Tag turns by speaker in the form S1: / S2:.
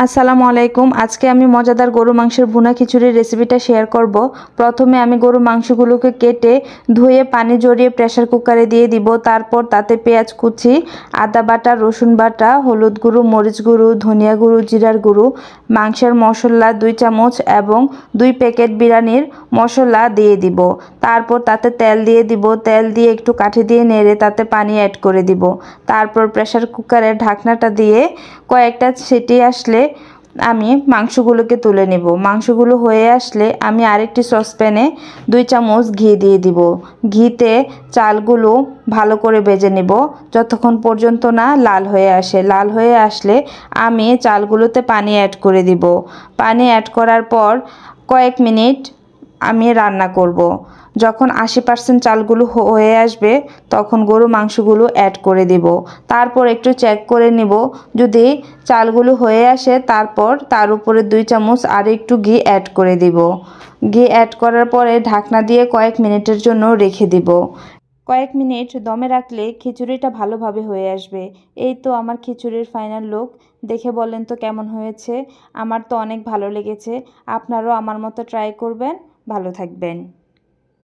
S1: আসসালামু আলাইকুম। আজকে আমি মজাদার গরু মাংসের ভুনা খিচুড়ির রেসিপিটা শেয়ার করব। প্রথমে আমি গরু মাংসগুলোকে কেটে ধুয়ে পানি ঝরিয়ে প্রেসার কুকারে দিয়ে দিব। তারপর তাতে পেঁয়াজ কুচি, আদা বাটা, রসুন বাটা, হলুদ গুঁড়ো, মরিচ গুঁড়ো, ধনিয়া গুঁড়ো, জিরার গুঁড়ো, মাংসের মশলা 2 চামচ এবং 2 প্যাকেট বিরিয়ানির মশলা দিয়ে দিব। তারপর তাতে তেল দিয়ে দিব। তেল দিয়ে একটু কাঠি দিয়ে নেড়ে তাতে পানি অ্যাড করে দিব। তারপর প্রেসার কুকারের ঢাকনাটা দিয়ে কয়েকটা সিটি আসলে আমি মাংসগুলোকে তুলে নেব। মাংসগুলো হয়ে আসলে আমি আরেকটি সসপ্যানে 2 চামচ ঘি দিয়ে দিব। ঘিতে চালগুলো ভালো করে ভেজে নেব যতক্ষণ পর্যন্ত না লাল হয়ে আসে। লাল হয়ে আসলে আমি চালগুলোতে পানি অ্যাড করে দিব। পানি অ্যাড করার পর কয়েক মিনিট আমি রান্না করব। যখন 80% চালগুলো হয়ে আসবে তখন গরু মাংসগুলো অ্যাড করে দিব। তারপর একটু চেক করে নিব, যদি চালগুলো হয়ে আসে তারপর তার উপরে 2 চামচ আর একটু ঘি অ্যাড করে দিব। ঘি অ্যাড করার পরে ঢাকনা দিয়ে কয়েক মিনিটের জন্য রেখে দিব। কয়েক মিনিট দমে রাখলে খিচুড়িটা ভালোভাবে হয়ে আসবে। এই তো আমার খিচুড়ির ফাইনাল লুক। দেখে বলেন তো কেমন হয়েছে? আমার তো অনেক ভালো লেগেছে। আপনারাও আমার মতো ট্রাই করবেন। ভালো থাকবেন।